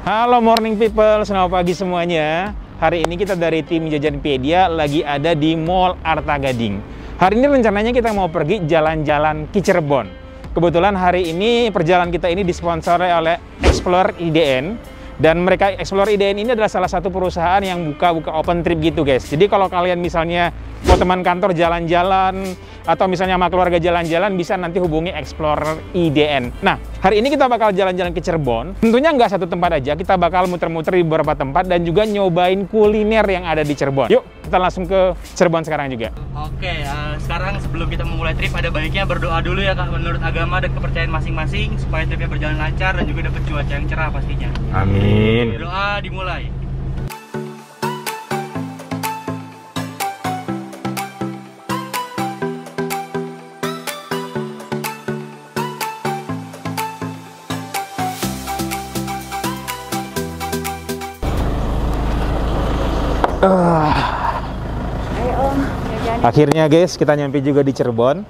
Halo morning people, selamat pagi semuanya. Hari ini kita dari tim Jajanpedia lagi ada di Mall Arta Gading. Hari ini rencananya kita mau pergi jalan-jalan ke Cirebon. Kebetulan hari ini perjalanan kita ini disponsori oleh Explore IDN. Dan mereka Explore IDN ini adalah salah satu perusahaan yang buka open trip gitu guys. Jadi kalau kalian misalnya mau teman kantor jalan-jalan atau misalnya sama keluarga jalan-jalan, bisa nanti hubungi Explore IDN. Nah, hari ini kita bakal jalan-jalan ke Cirebon. Tentunya nggak satu tempat aja, kita bakal muter-muter di beberapa tempat dan juga nyobain kuliner yang ada di Cirebon. Yuk, kita langsung ke Cirebon sekarang juga. Oke, sekarang sebelum kita memulai trip ada baiknya berdoa dulu ya Kak, menurut agama dan kepercayaan masing-masing supaya tripnya berjalan lancar dan juga dapat cuaca yang cerah pastinya. Amin. Doa dimulai. Akhirnya guys, kita nyampe juga di Cirebon.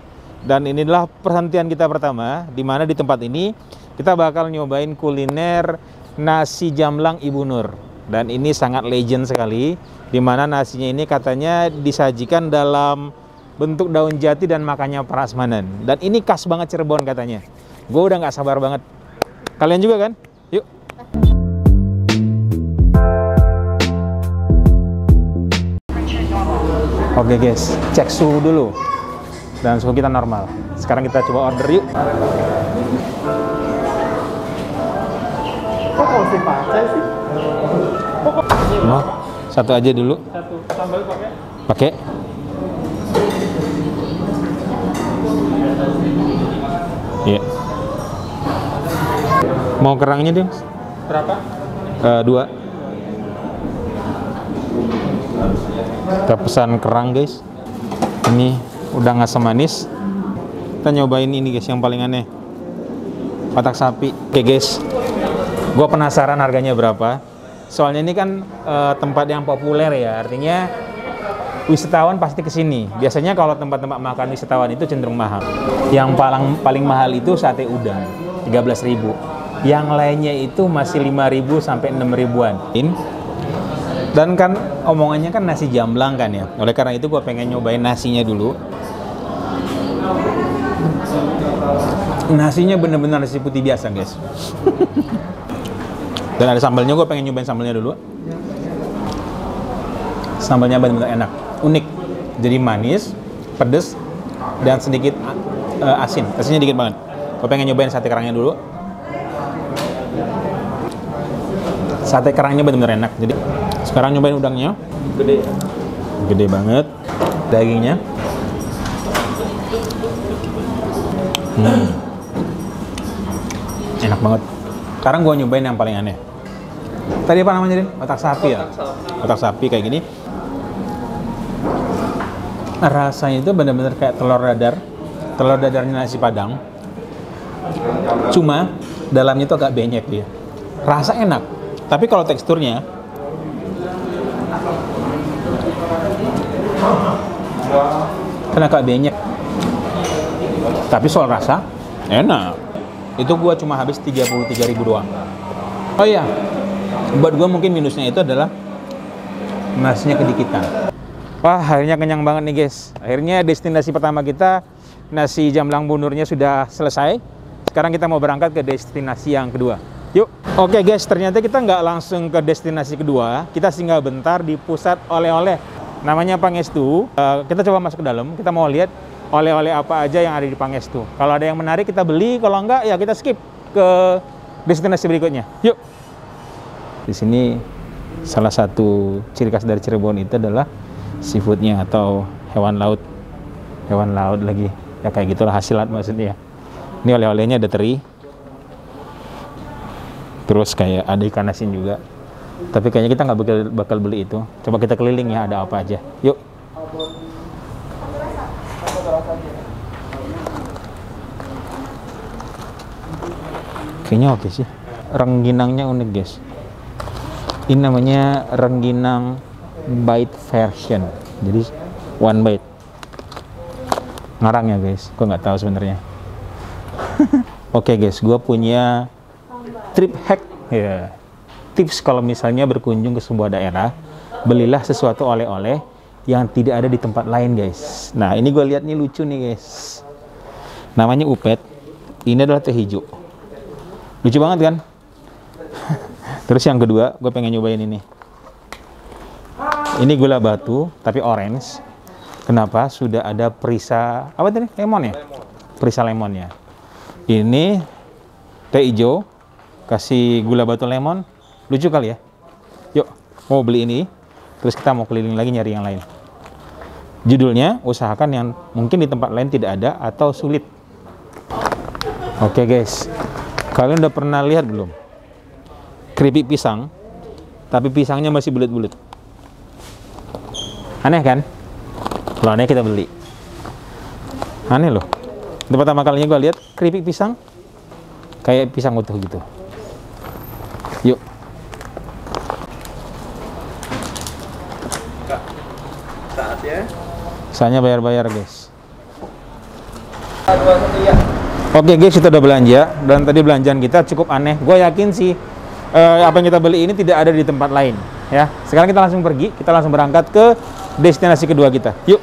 Dan inilah perhentian kita pertama, di mana di tempat ini kita bakal nyobain kuliner nasi jamblang Ibu Nur. Dan ini sangat legend sekali, di mana nasinya ini katanya disajikan dalam bentuk daun jati dan makannya prasmanan. Dan ini khas banget Cirebon katanya. Gue udah nggak sabar banget. Kalian juga kan? Yuk. Oke guys, cek suhu dulu. Dan suhu kita normal. Sekarang kita coba order yuk. Kok porsi pacai sih? Oh, satu aja dulu. Satu, sambal pakai? Pakai. Iya. Mau kerangnya dong? Berapa? 2. Kita pesan kerang guys. Ini udah ngasem manis. Kita nyobain ini guys, yang paling aneh, otak sapi. Oke guys, gue penasaran harganya berapa. Soalnya ini kan tempat yang populer ya, artinya wisatawan pasti kesini. Biasanya kalau tempat-tempat makan wisatawan itu cenderung mahal. Yang paling mahal itu sate udang, 13.000. Yang lainnya itu masih 5.000 sampai 6.000-an. Dan kan omongannya kan nasi jamblang kan ya. Oleh karena itu gue pengen nyobain nasinya dulu. Nasinya bener-bener nasi putih biasa guys. Dan ada sambalnya, gue pengen nyobain sambalnya dulu. Sambalnya bener-bener enak, unik. Jadi manis, pedes, dan sedikit asin. Asinnya dikit banget. Gue pengen nyobain sate kerangnya dulu. Sate kerangnya bener-bener enak. Jadi sekarang nyobain udangnya. Gede banget. Dagingnya. Enak banget. Sekarang gue nyobain yang paling aneh. Tadi apa namanya, Din? Otak sapi ya? Otak sapi kayak gini. Rasanya itu bener-bener kayak telur dadar. Telur dadarnya nasi Padang. Cuma dalamnya itu agak benyek dia. Rasa enak. Tapi kalau teksturnya kan agak benyek. Tapi soal rasa enak. Itu gua cuma habis 33.000 doang. Oh iya, buat gua mungkin minusnya itu adalah nasinya kedikitan. Wah, akhirnya kenyang banget nih guys. Akhirnya destinasi pertama kita, nasi jamblang Bu Nurnya sudah selesai. Sekarang kita mau berangkat ke destinasi yang kedua. Yuk. Oke guys, ternyata kita nggak langsung ke destinasi kedua. Kita singgah bentar di pusat oleh-oleh. Namanya Pangestu. Kita coba masuk ke dalam. Kita mau lihat oleh-oleh apa aja yang ada di Pangestu. Kalau ada yang menarik kita beli, kalau enggak ya kita skip ke destinasi berikutnya. Yuk. Di sini salah satu ciri khas dari Cirebon itu adalah seafoodnya atau hewan laut. Hewan laut lagi. Ya kayak gitulah, hasilat maksudnya. Ini oleh-olehnya ada teri. Terus kayak ada ikan asin juga. Tapi kayaknya kita nggak bakal beli itu. Coba kita keliling ya, ada apa aja. Yuk. Kayaknya oke sih. Rengginangnya unik guys. Ini namanya rengginang bite version. Jadi one bite. Ngarang ya guys. Gue nggak tahu sebenarnya. Oke guys, gue punya trip hack ya. tips kalau misalnya berkunjung ke sebuah daerah, belilah sesuatu oleh-oleh yang tidak ada di tempat lain, guys. Nah, ini gue lihat nih lucu nih, guys. Namanya upet. Ini adalah teh hijau. Lucu banget kan? Terus yang kedua, gue pengen nyobain ini. Ini gula batu, tapi orange. Kenapa? Sudah ada perisa, apa tadi? Lemon ya? Perisa lemonnya. Ini teh hijau, kasih gula batu lemon. Lucu kali ya? Yuk, mau beli ini. Terus kita mau keliling lagi nyari yang lain. Judulnya, usahakan yang mungkin di tempat lain tidak ada atau sulit. Oke guys, kalian udah pernah lihat belum? Keripik pisang, tapi pisangnya masih bulat-bulat. Aneh kan? Kalau aneh kita beli. Aneh loh. Itu pertama kalinya gue lihat keripik pisang, kayak pisang utuh gitu. Yuk. Saatnya bayar-bayar guys. Oke guys, kita udah belanja dan tadi belanjaan kita cukup aneh. Gue yakin sih apa yang kita beli ini tidak ada di tempat lain. Ya, sekarang kita langsung pergi, kita langsung berangkat ke destinasi kedua kita. Yuk.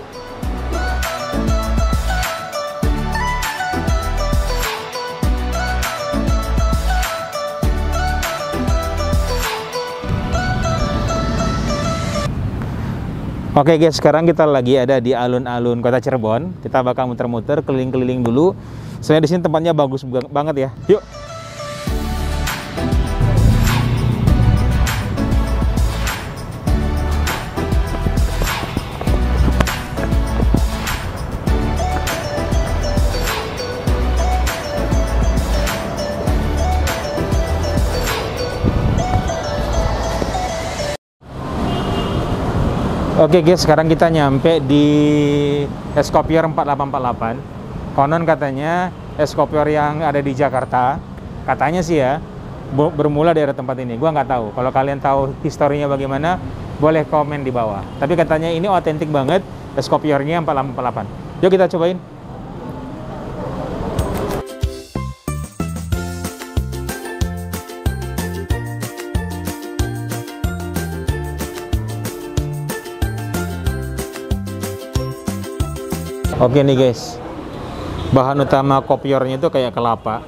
Oke guys, sekarang kita lagi ada di alun-alun Kota Cirebon. Kita bakal muter-muter, keliling-keliling dulu. Soalnya di sini tempatnya bagus banget ya. Yuk. Oke guys, sekarang kita nyampe di es kopior 4848. Konon katanya es kopior yang ada di Jakarta, katanya sih ya, bermula dari tempat ini. Gua nggak tahu. Kalau kalian tahu historinya bagaimana, boleh komen di bawah. Tapi katanya ini otentik banget es kopiornya 4848. Yuk kita cobain. Oke nih guys, bahan utama kopiornya itu kayak kelapa.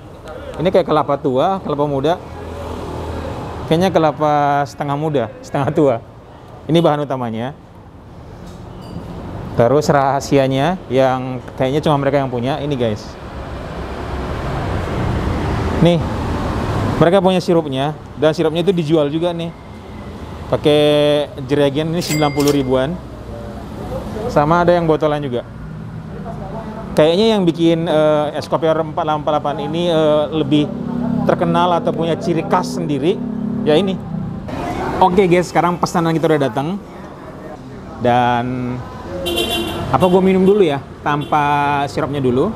Ini kayak kelapa tua, kelapa muda. Kayaknya kelapa setengah muda, setengah tua. Ini bahan utamanya. Terus rahasianya yang kayaknya cuma mereka yang punya, ini guys. Nih, mereka punya sirupnya, dan sirupnya itu dijual juga nih. Pakai jerigen, ini 90 ribuan. Sama ada yang botolan juga. Kayaknya yang bikin es kopior 4848 ini lebih terkenal atau punya ciri khas sendiri, ya ini. Oke guys, sekarang pesanan kita udah datang. Dan apa gue minum dulu ya, tanpa sirupnya dulu.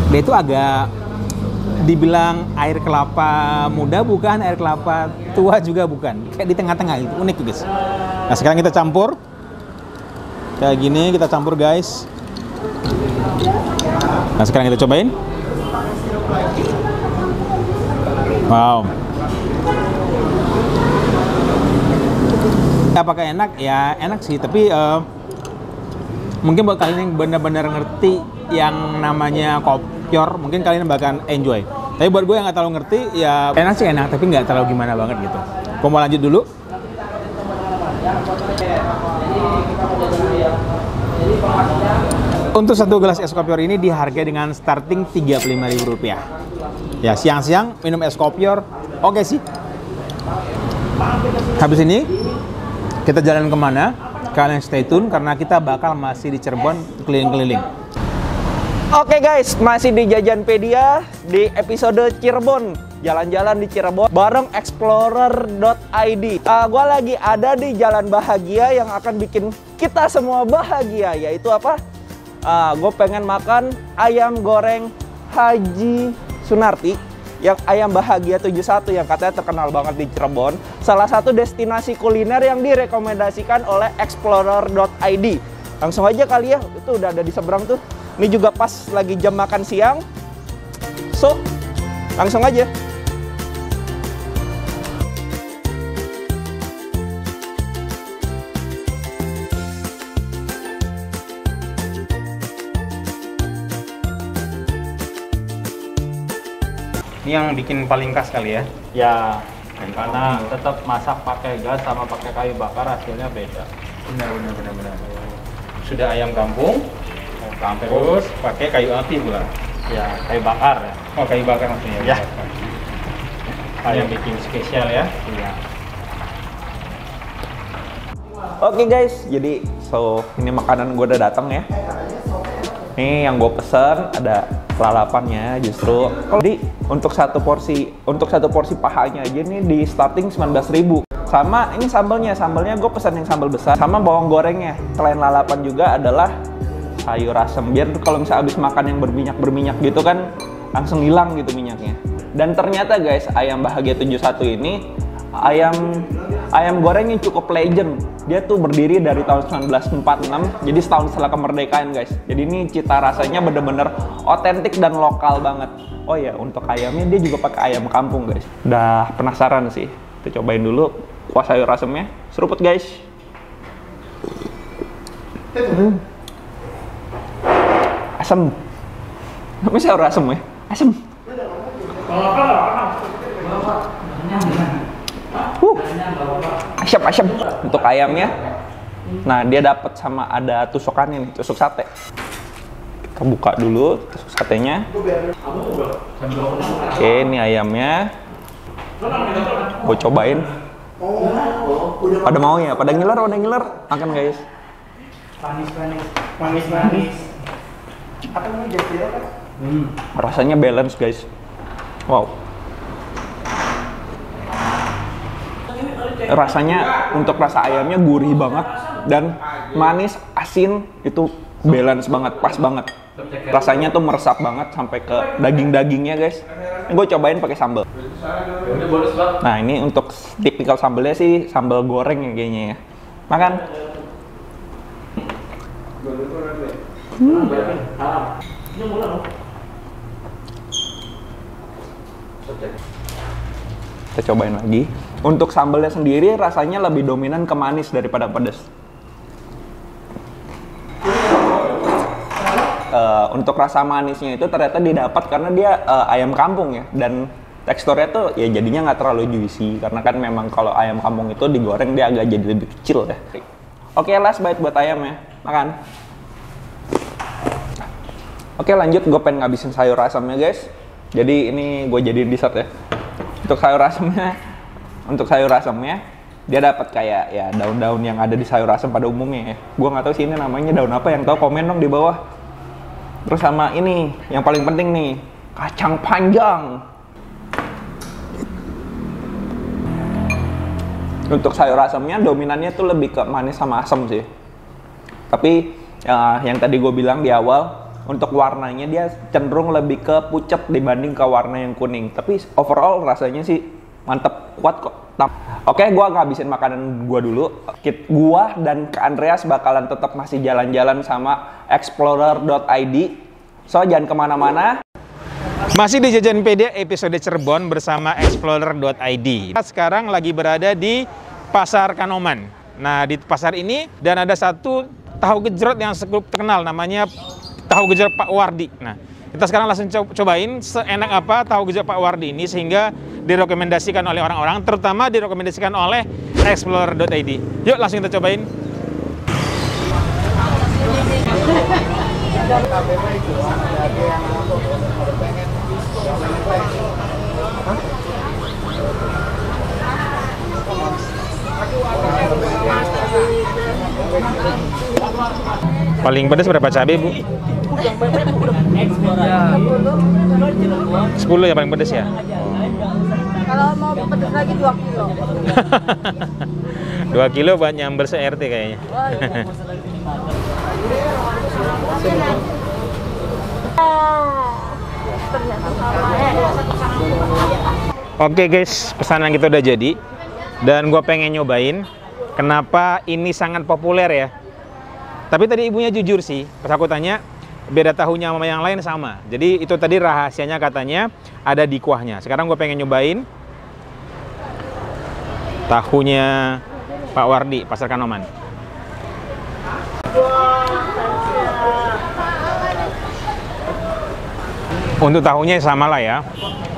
Dia itu agak dibilang air kelapa muda bukan, air kelapa tua juga bukan, kayak di tengah-tengah itu, unik tuh guys. Nah sekarang kita campur kayak gini, kita campur guys. Nah sekarang kita cobain. Wow, apakah enak? Ya enak sih, tapi mungkin buat kalian yang benar-benar ngerti yang namanya kopior, mungkin kalian bakal enjoy. Tapi buat gue yang nggak terlalu ngerti, ya enak sih enak, tapi nggak terlalu gimana banget gitu. Gue mau lanjut dulu. Untuk satu gelas es kopior ini dihargai dengan starting Rp35.000. Ya siang-siang minum es kopior, oke sih. Habis ini kita jalan kemana? Kalian stay tune karena kita bakal masih di Cirebon keliling-keliling. Oke guys, masih di Jajanpedia di episode Cirebon. Jalan-jalan di Cirebon bareng explorer.id. Gua lagi ada di Jalan Bahagia yang akan bikin kita semua bahagia, yaitu apa? Gue pengen makan ayam goreng Haji Sunarti yang ayam bahagia 71 yang katanya terkenal banget di Cirebon. Salah satu destinasi kuliner yang direkomendasikan oleh explorer.id. Langsung aja kali ya, itu udah ada di seberang tuh. Ini juga pas lagi jam makan siang. So, langsung aja. Ini yang bikin paling khas kali ya? Ya, karena tetap masak pakai gas sama pakai kayu bakar hasilnya beda. Benar. Sudah ayam kampung, terus pakai kayu api pula. Ya, kayu bakar ya. Oh, kayu bakar maksudnya. Ya. Yang bikin spesial ya? Iya. Oke guys, jadi ini makanan gue udah datang ya. Ini yang gue pesen ada lalapannya justru. Jadi untuk satu porsi pahanya aja nih di starting 19.000. Sama ini sambalnya gue pesan yang sambal besar sama bawang gorengnya. Selain lalapan juga adalah sayur asem. Biar kalau misalnya habis makan yang berminyak gitu kan langsung hilang gitu minyaknya. Dan ternyata guys, ayam Bahagia 71 ini ayam goreng yang cukup legend. Dia tuh berdiri dari tahun 1946, jadi setahun setelah kemerdekaan guys. Jadi ini cita rasanya bener-bener otentik dan lokal banget. Oh ya, untuk ayamnya dia juga pakai ayam kampung guys. Udah penasaran sih. Kita cobain dulu kuah sayur asemnya. Seruput guys. Asem. Namanya sayur asem ya? Asem. Asyam. Untuk ayamnya, nah dia dapat sama ada tusukannya nih, tusuk sate. Kita buka dulu tusuk satenya. Oke, ini ayamnya. Gue cobain. Pada mau ya, pada ngiler. Makan guys. Manis. Rasanya balance guys. Wow. Rasanya untuk rasa ayamnya gurih banget dan manis, asin itu balance banget, pas banget. Rasanya tuh meresap banget sampai ke daging-dagingnya guys. Ini gue cobain pakai sambal. Nah ini untuk tipikal sambalnya sih sambal goreng ya kayaknya ya. Makan. Kita cobain lagi. Untuk sambalnya sendiri rasanya lebih dominan ke manis daripada pedas. Untuk rasa manisnya itu ternyata didapat karena dia ayam kampung ya, dan teksturnya tuh ya jadinya nggak terlalu juicy karena kan memang kalau ayam kampung itu digoreng dia agak jadi lebih kecil ya. Oke, last bite buat ayam ya, makan. Oke, lanjut, gue pengen ngabisin sayur asamnya guys. Jadi ini gue jadiin dessert ya. Untuk sayur asamnya dia dapat kayak ya daun-daun yang ada di sayur asam pada umumnya ya. Gue nggak tahu sih ini namanya daun apa, yang tahu komen dong di bawah. Terus sama ini yang paling penting nih, kacang panjang. Untuk sayur asamnya dominannya tuh lebih ke manis sama asam sih. Tapi yang tadi gue bilang di awal, untuk warnanya dia cenderung lebih ke pucat dibanding ke warna yang kuning. Tapi overall rasanya sih mantep, kuat kok. Oke, gue ngabisin makanan gue dulu. Gue dan Kak Andreas bakalan tetap masih jalan-jalan sama explorer.id. So, jangan kemana-mana. Masih di Jajanpedia episode Cirebon bersama explorer.id. Kita sekarang lagi berada di Pasar Kanoman. Nah, di pasar ini dan ada satu tahu gejrot yang cukup terkenal, namanya tahu gejrot Pak Wardi. Nah, kita sekarang langsung cobain seenak apa tahu gejrot Pak Wardi ini sehingga direkomendasikan oleh orang-orang, terutama direkomendasikan oleh explorer.id. Yuk langsung kita cobain. Paling pedas berapa cabai, Bu? 10 ya paling pedas ya? Kalau mau pedas lagi 2 kilo. 2 kilo buat nyambel se-RT kayaknya. Oke guys, pesanan kita udah jadi. Dan gue pengen nyobain kenapa ini sangat populer ya. Tapi tadi ibunya jujur sih, pas aku tanya, beda tahunya sama yang lain sama. Jadi itu tadi rahasianya katanya ada di kuahnya. Sekarang gue pengen nyobain tahunya Pak Wardi, Pasar Kanoman. Untuk tahunya sama lah ya,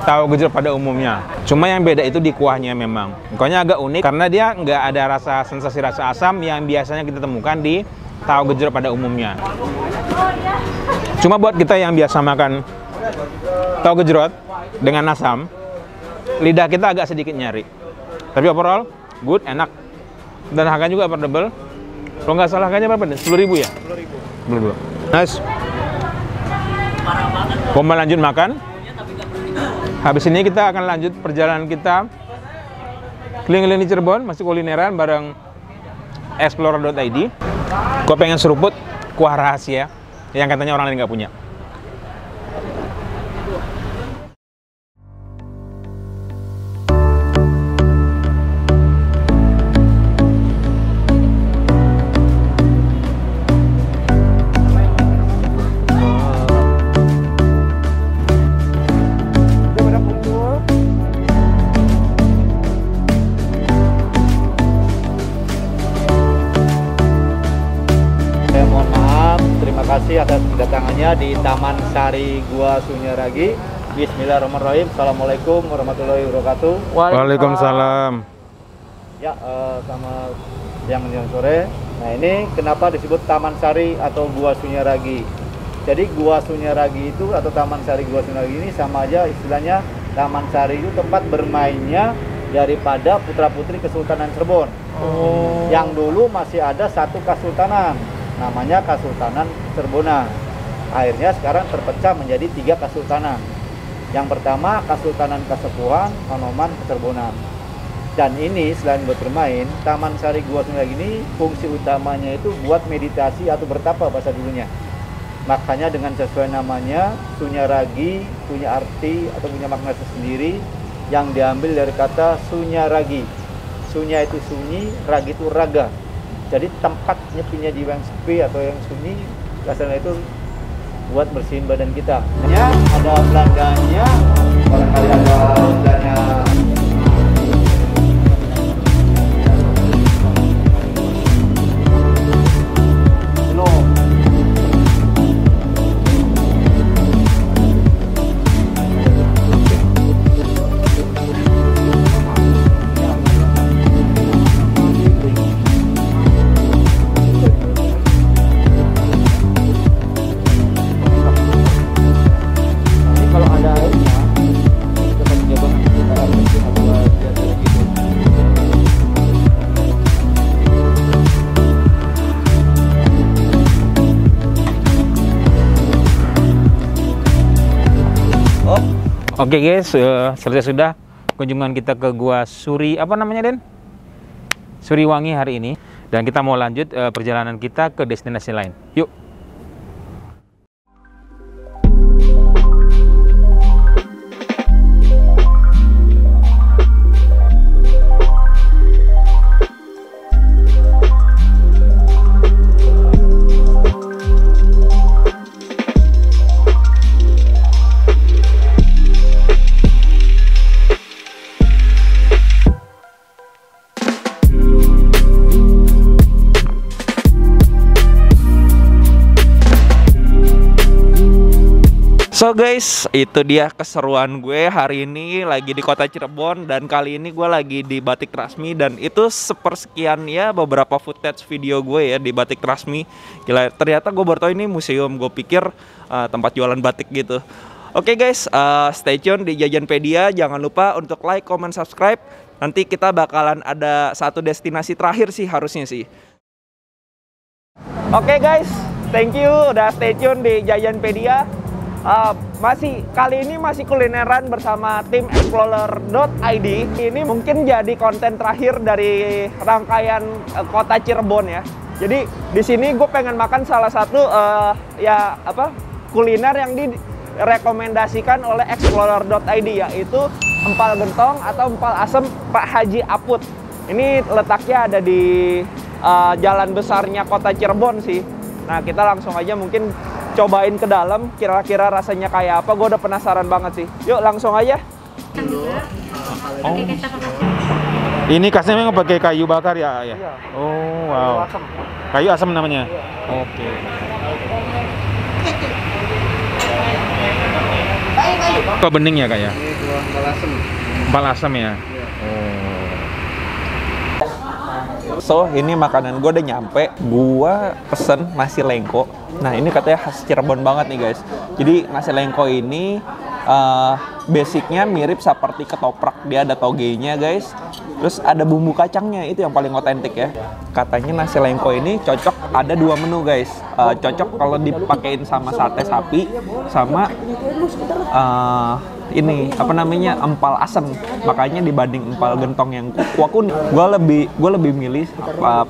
tahu gejrot pada umumnya. Cuma yang beda itu di kuahnya memang. Kuahnya agak unik karena dia nggak ada sensasi rasa asam yang biasanya kita temukan di tahu gejrot pada umumnya. Cuma buat kita yang biasa makan tahu gejrot dengan asam, lidah kita agak sedikit nyari. Tapi overall, good, enak. Dan harganya juga affordable. Kalau nggak salah harganya berapa nih? 10.000 ya? 10.000. Nice. Mau lanjut makan. Habis ini kita akan lanjut perjalanan kita keliling-keliling di Cirebon, masih kulineran bareng Explorer.id. Gue pengen seruput kuah rahasia yang katanya orang lain nggak punya. Atas kedatangannya di Taman Sari Gua Sunyaragi. Bismillahirrahmanirrahim. Assalamualaikum warahmatullahi wabarakatuh. Waalaikumsalam. Ya, sama siang dan sore. Nah, ini kenapa disebut Taman Sari atau Gua Sunyaragi? Jadi Gua Sunyaragi itu atau Taman Sari Gua Sunyaragi ini sama aja istilahnya. Taman Sari itu tempat bermainnya daripada putra-putri Kesultanan Cirebon. Yang dulu masih ada satu kesultanan, namanya Kesultanan Cirebona. Akhirnya sekarang terpecah menjadi 3 kesultanan. Yang pertama Kesultanan Kasepuhan, Kanoman, Cirebona. Dan ini selain buat bermain, Taman Sari Gua Sunyaragi ini fungsi utamanya itu buat meditasi atau bertapa bahasa dulunya. Makanya dengan sesuai namanya, Sunyaragi punya arti atau punya makna tersendiri yang diambil dari kata Sunyaragi. Sunya itu sunyi, ragi itu raga. Jadi tempat nyepinya di yang sepi atau yang sunyi, rasanya itu buat bersihin badan kita. Ya, ada Belandanya, barangkali ada Belandanya. Oke guys, selesai sudah kunjungan kita ke Gua Suri, apa namanya Den? Suriwangi hari ini. Dan kita mau lanjut perjalanan kita ke destinasi lain. Yuk! So guys, itu dia keseruan gue hari ini lagi di kota Cirebon. Dan kali ini gue lagi di Batik Rasmi. Dan itu sepersekian ya beberapa footage video gue ya di Batik Rasmi. Gila, ternyata gue baru tahu ini museum. Gue pikir tempat jualan batik gitu. Oke guys, stay tune di Jajanpedia. Jangan lupa untuk like, comment, subscribe. Nanti kita bakalan ada satu destinasi terakhir sih harusnya sih. Oke guys, thank you udah stay tune di Jajanpedia. Kali ini masih kulineran bersama tim Explorer.id. Ini mungkin jadi konten terakhir dari rangkaian kota Cirebon ya. Jadi di sini gue pengen makan salah satu kuliner yang direkomendasikan oleh Explorer.id, yaitu empal gentong atau empal asem Pak Haji Aput. Ini letaknya ada di jalan besarnya kota Cirebon sih. Nah, kita langsung aja mungkin cobain ke dalam, kira-kira rasanya kayak apa. Gue udah penasaran banget sih. Yuk langsung aja. Oh. Ini khasnya memang pakai kayu bakar ya? Iya. Oh, wow. Kayu asam namanya? Oke. Apa bening ya, Kak ya? Ini dua empal asem. Empal asam ya? So, ini makanan gue udah nyampe. Gue pesen nasi lengko. Nah, ini katanya khas Cirebon banget nih guys. Jadi nasi lengko ini basicnya mirip seperti ketoprak. Dia ada togenya guys. Terus ada bumbu kacangnya, itu yang paling otentik ya. Katanya nasi lengko ini cocok, ada 2 menu guys. Cocok kalau dipakein sama sate sapi, sama ini apa namanya, empal asem. Makanya dibanding empal gentong yang kuah kuning, gue lebih milih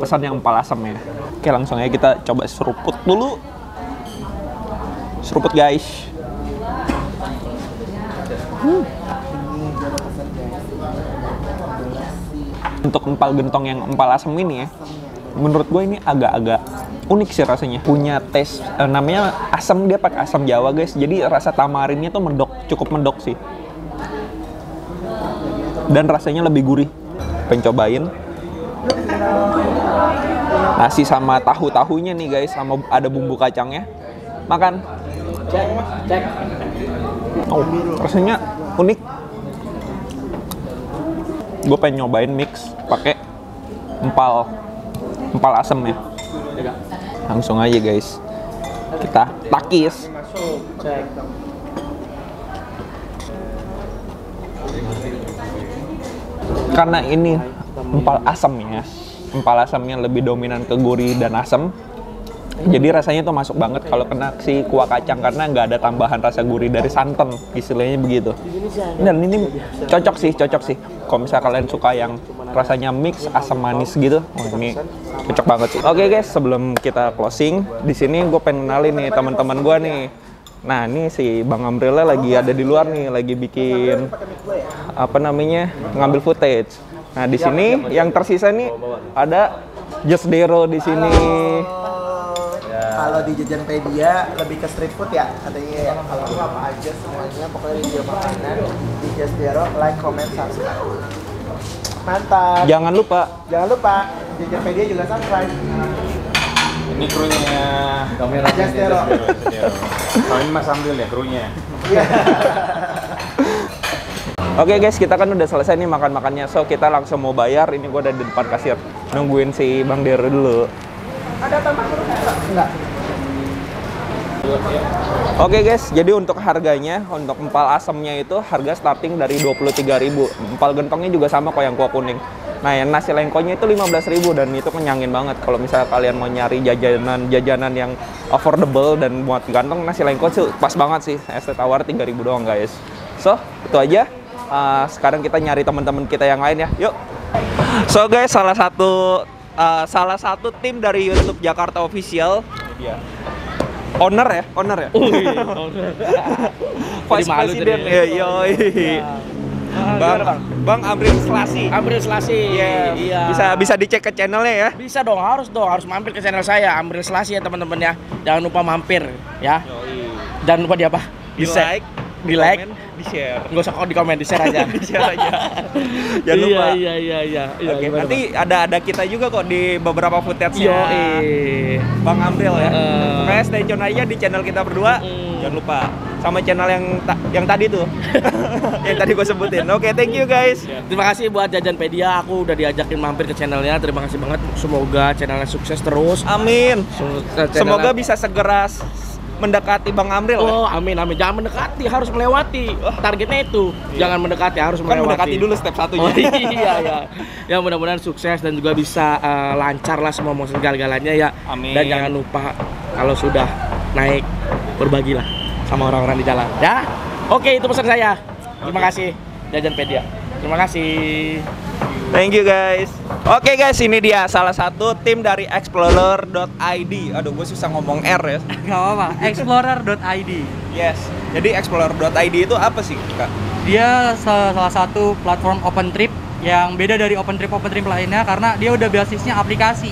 pesan yang empal asem ya. Oke, langsung aja kita coba seruput dulu. Seruput guys. Untuk empal gentong yang empal asem ini ya, menurut gue ini agak-agak unik sih rasanya. Punya taste namanya asam, dia pakai asam Jawa guys. Jadi rasa tamarinnya tuh mendok, cukup mendok sih. Dan rasanya lebih gurih. Pengen cobain. Nasi sama tahu-tahunya nih guys, sama ada bumbu kacangnya. Makan. Oh, rasanya unik. Gue pengen nyobain mix pakai empal asem ya. Langsung aja guys, kita takis. Karena ini empal asem ya, empal asemnya lebih dominan ke gurih dan asem. Jadi rasanya tuh masuk banget kalau kena si kuah kacang, karena nggak ada tambahan rasa gurih dari santan, istilahnya begitu. Dan ini cocok sih. Kalau misalnya kalian suka yang rasanya mix asam manis gitu, ini cocok banget sih. Oke guys, sebelum kita closing, di sini gue pengen kenalin nih teman-teman gue nih. Nah, ini si Bang Amrilla lagi ada di luar nih, lagi bikin apa namanya, ngambil footage. Nah, di sini yang tersisa nih ada Just Dero di sini. Kalau di Jajanpedia lebih ke street food ya katanya ya. Kalau aku apa aja semuanya, pokoknya video makanan di Just Dero, like, comment, subscribe. Mantap. Jangan lupa Jajanpedia juga subscribe. Ini krunya kamera Just Dero. Kalau ini Mas Ambil ya krunya. Oke guys, kita kan udah selesai nih makan-makannya. So, kita langsung mau bayar. Ini gue udah di depan kasir. Nungguin si Bang Dero dulu. Ada tambah huruf enggak? Oke guys, jadi untuk harganya, untuk empal asemnya itu harga starting dari 23.000. Empal gentongnya juga sama kok yang kuah kuning. Nah, yang nasi lengkonya itu 15.000 dan itu kenyangin banget. Kalau misalnya kalian mau nyari jajanan yang affordable dan buat ganteng, nasi lengko tuh pas banget sih. Es teh tawar 3.000 doang guys. So, itu aja. Sekarang kita nyari teman-teman kita yang lain ya. Yuk. So guys, salah satu tim dari YouTube Jakarta Official. Dia. Owner ya? Vice President ya, yoi. Bang Amril Selasi. Iya. Bisa dicek ke channelnya ya? Bisa dong, harus mampir ke channel saya Amril Selasi ya teman-teman ya. Jangan lupa mampir ya. Yoi. Jangan lupa di apa? Di like, di share. Nggak usah kok di komen, di share aja. Jangan lupa. Iya. Oke, nanti ada kita juga kok di beberapa footage-nya Bang Amril ya. Pokoknya stay tune aja di channel kita berdua. Jangan lupa sama channel yang tadi tuh. Yang tadi gue sebutin. Oke, thank you guys. Terima kasih buat Jajanpedia, aku udah diajakin mampir ke channelnya. Terima kasih banget. Semoga channelnya sukses terus. Amin. Semoga bisa segera mendekati Bang Amril. Oh, amin. Jangan mendekati, harus melewati. Targetnya itu. Jangan mendekati, harus melewati. Kan mendekati dulu step 1-nya. Oh, iya. Ya mudah-mudahan sukses dan juga bisa lancar lah semua mau segala-galanya ya. Amin. Dan jangan lupa kalau sudah naik, berbagilah sama orang-orang di jalan ya. Oke, itu pesan saya. Terima kasih Jajanpedia. Terima kasih. Thank you guys. Oke guys, ini dia salah satu tim dari Explorer.id. Aduh, gue susah ngomong R ya. Gak apa-apa, Explorer.id. Yes. Jadi Explorer.id itu apa sih, Kak? Dia salah satu platform open trip yang beda dari open trip lainnya karena dia udah basisnya aplikasi.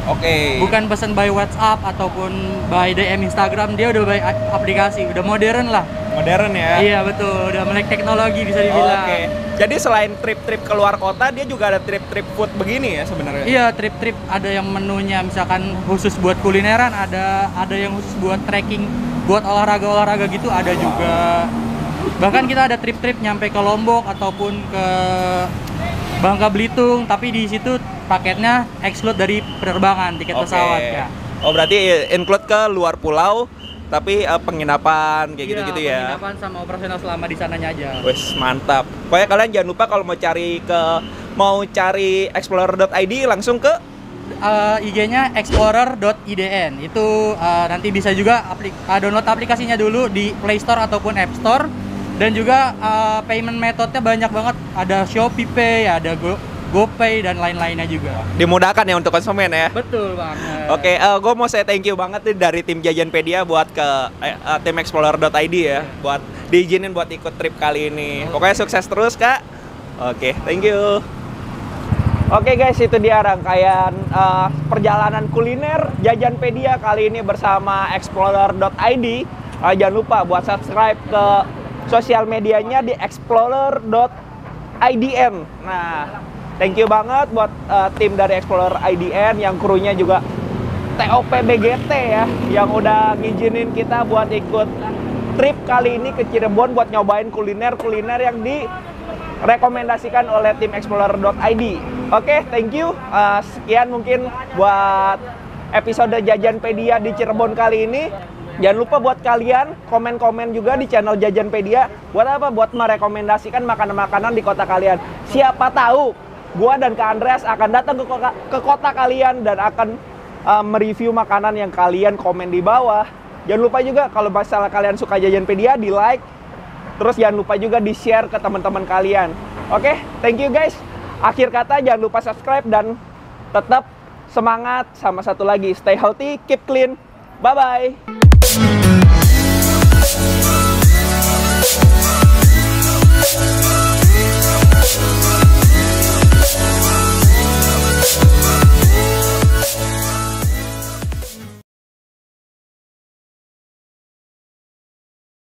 Oke. Bukan pesan by WhatsApp ataupun by DM Instagram, dia udah by aplikasi, udah modern lah. Modern ya. Iya betul, udah melek teknologi bisa dibilang. Oke. Jadi selain trip-trip keluar kota, dia juga ada trip-trip food begini ya sebenarnya. Iya, trip-trip ada yang menunya misalkan khusus buat kulineran, ada yang khusus buat trekking, buat olahraga gitu ada juga. Bahkan kita ada trip-trip nyampe ke Lombok ataupun ke Bangka Belitung, tapi di situ paketnya exclude dari penerbangan, tiket pesawat ya. Oh, berarti include ke luar pulau, tapi penginapan kayak gitu-gitu ya. Penginapan sama operasional selama di sananya aja. Wes, mantap. Pokoknya kalian jangan lupa kalau mau cari explorer.id langsung ke IG-nya explorer.idn. Itu nanti bisa juga download aplikasinya dulu di Play Store ataupun App Store. Dan juga payment metode-nya banyak banget. Ada Shopee Pay, ada GoPay dan lain-lainnya juga. Dimudahkan ya untuk konsumen ya. Betul banget. Oke, gue mau say thank you banget nih dari tim Jajanpedia buat ke tim explorer.id ya, buat diizinin buat ikut trip kali ini. Pokoknya sukses terus, Kak. Oke, thank you. Oke guys, itu dia rangkaian perjalanan kuliner Jajanpedia kali ini bersama explorer.id. Jangan lupa buat subscribe ke sosial medianya di explorer.idn. Nah, thank you banget buat tim dari Explorer IDN yang krunya juga TOP BGT ya, yang udah ngizinin kita buat ikut trip kali ini ke Cirebon buat nyobain kuliner-kuliner yang direkomendasikan oleh tim Explorer.id. Oke, thank you. Sekian mungkin buat episode Jajanpedia di Cirebon kali ini. Jangan lupa buat kalian komen-komen juga di channel Jajanpedia. Buat apa? Buat merekomendasikan makanan-makanan di kota kalian. Siapa tahu gua dan Kak Andreas akan datang ke kota kalian dan akan mereview makanan yang kalian komen di bawah. Jangan lupa juga kalau misalnya kalian suka Jajanpedia, di like. Terus jangan lupa juga di share ke teman-teman kalian. Oke, thank you guys. Akhir kata jangan lupa subscribe dan tetap semangat. Sama satu lagi, stay healthy, keep clean. Bye-bye.